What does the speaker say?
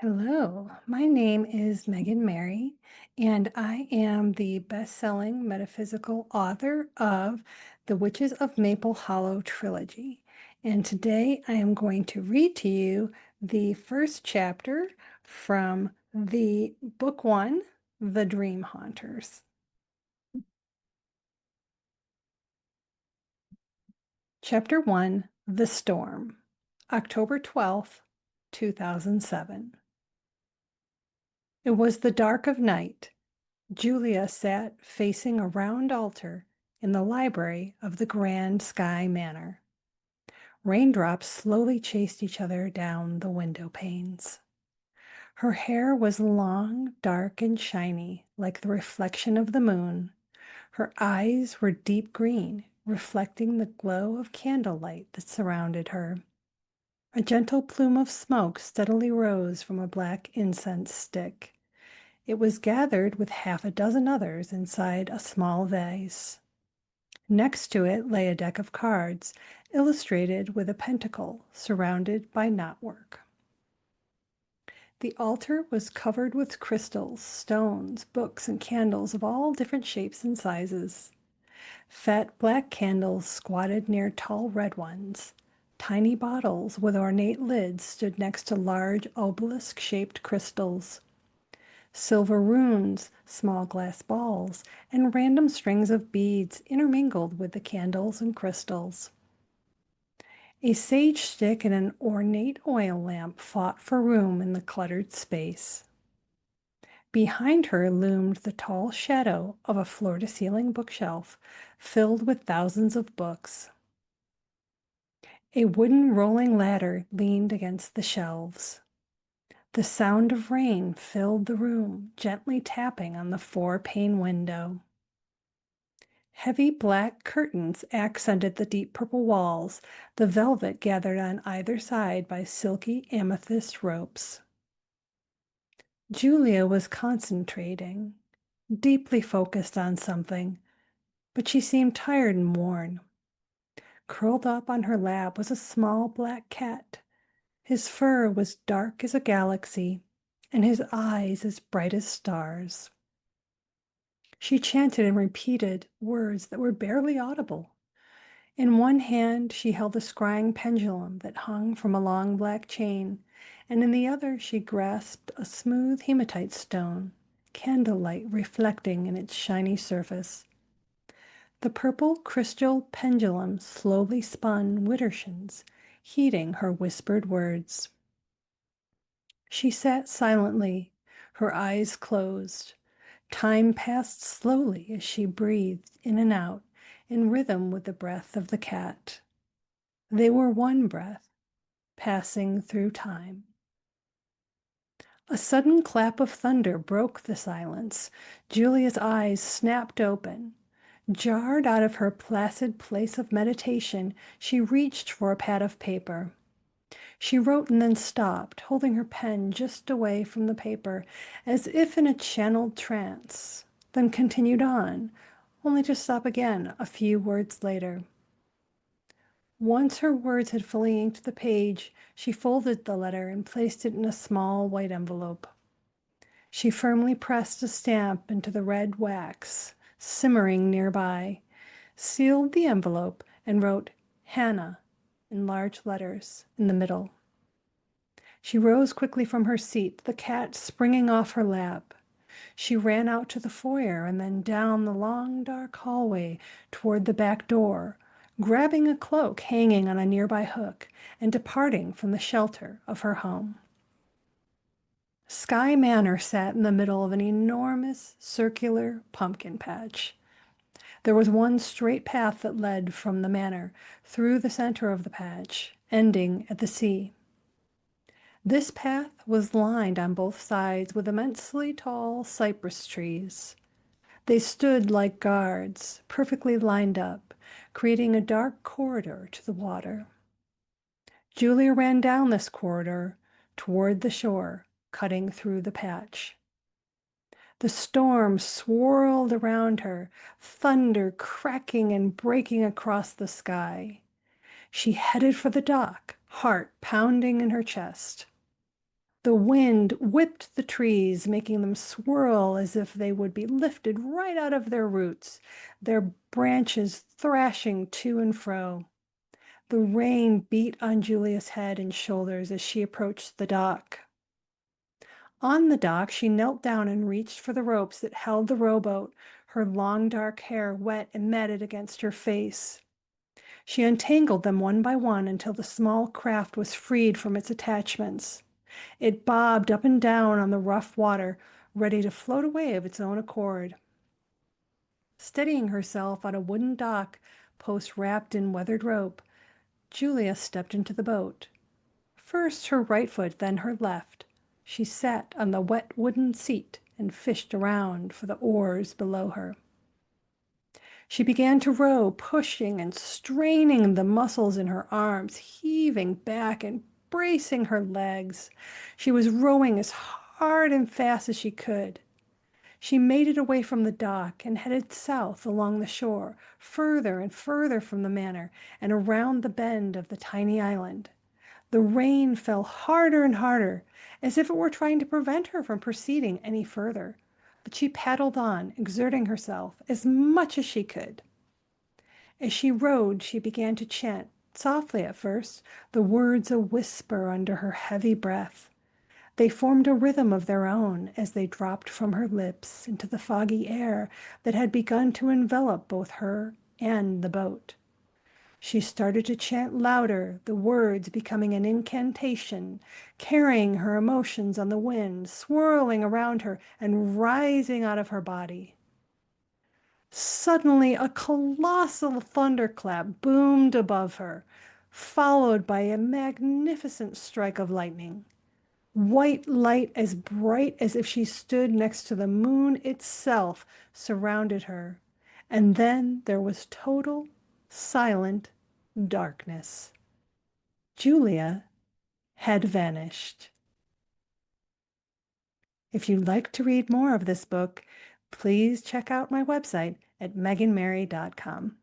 Hello, my name is Megan Mary, and I am the best-selling metaphysical author of the Witches of Maple Hollow Trilogy. And today I am going to read to you the first chapter from the book one, The Dream Haunters. Chapter 1, The Storm, October 12th, 2007. It was the dark of night. Julia sat facing a round altar in the library of the Grand Sky Manor. Raindrops slowly chased each other down the window panes. Her hair was long, dark, and shiny, like the reflection of the moon. Her eyes were deep green, reflecting the glow of candlelight that surrounded her. A gentle plume of smoke steadily rose from a black incense stick. It was gathered with half a dozen others inside a small vase. Next to it lay a deck of cards, illustrated with a pentacle surrounded by knotwork. The altar was covered with crystals, stones, books, and candles of all different shapes and sizes. Fat black candles squatted near tall red ones. Tiny bottles with ornate lids stood next to large obelisk-shaped crystals. Silver runes, small glass balls, and random strings of beads intermingled with the candles and crystals. A sage stick and an ornate oil lamp fought for room in the cluttered space. Behind her loomed the tall shadow of a floor-to-ceiling bookshelf filled with thousands of books. A wooden rolling ladder leaned against the shelves. The sound of rain filled the room, gently tapping on the four-pane window. Heavy black curtains accented the deep purple walls, the velvet gathered on either side by silky amethyst ropes. Julia was concentrating, deeply focused on something, but she seemed tired and worn. Curled up on her lap was a small black cat. His fur was dark as a galaxy, and his eyes as bright as stars. She chanted and repeated words that were barely audible. In one hand, she held a scrying pendulum that hung from a long black chain, and in the other she grasped a smooth hematite stone, candlelight reflecting in its shiny surface. The purple crystal pendulum slowly spun widdershins, heeding her whispered words. She sat silently, her eyes closed. Time passed slowly as she breathed in and out, in rhythm with the breath of the cat. They were one breath, passing through time. A sudden clap of thunder broke the silence. Julia's eyes snapped open. Jarred out of her placid place of meditation, she reached for a pad of paper. She wrote and then stopped, holding her pen just away from the paper, as if in a channeled trance, then continued on, only to stop again a few words later. Once her words had fully inked the page, she folded the letter and placed it in a small white envelope. She firmly pressed a stamp into the red wax, simmering nearby, sealed the envelope, and wrote Hannah in large letters in the middle. She rose quickly from her seat, the cat springing off her lap. She ran out to the foyer and then down the long, dark hallway toward the back door, grabbing a cloak hanging on a nearby hook and departing from the shelter of her home. Sky Manor sat in the middle of an enormous circular pumpkin patch. There was one straight path that led from the manor through the center of the patch, ending at the sea. This path was lined on both sides with immensely tall cypress trees. They stood like guards, perfectly lined up, creating a dark corridor to the water. Julia ran down this corridor toward the shore, cutting through the patch. The storm swirled around her, thunder cracking and breaking across the sky. She headed for the dock, heart pounding in her chest. The wind whipped the trees, making them swirl as if they would be lifted right out of their roots, their branches thrashing to and fro. The rain beat on Julia's head and shoulders as she approached the dock. On the dock, she knelt down and reached for the ropes that held the rowboat, her long dark hair wet and matted against her face. She untangled them one by one until the small craft was freed from its attachments. It bobbed up and down on the rough water, ready to float away of its own accord. Steadying herself on a wooden dock post wrapped in weathered rope, Julia stepped into the boat. First her right foot, then her left. She sat on the wet wooden seat and fished around for the oars below her. She began to row, pushing and straining the muscles in her arms, heaving back and bracing her legs. She was rowing as hard and fast as she could. She made it away from the dock and headed south along the shore, further and further from the manor and around the bend of the tiny island. The rain fell harder and harder, as if it were trying to prevent her from proceeding any further. But she paddled on, exerting herself as much as she could. As she rowed, she began to chant, softly at first, the words a whisper under her heavy breath. They formed a rhythm of their own as they dropped from her lips into the foggy air that had begun to envelop both her and the boat. She started to chant louder, the words becoming an incantation, carrying her emotions on the wind, swirling around her and rising out of her body. Suddenly, a colossal thunderclap boomed above her, followed by a magnificent strike of lightning. White light as bright as if she stood next to the moon itself surrounded her. And then there was total, silent darkness. Julia had vanished. If you'd like to read more of this book, please check out my website at meganmary.com.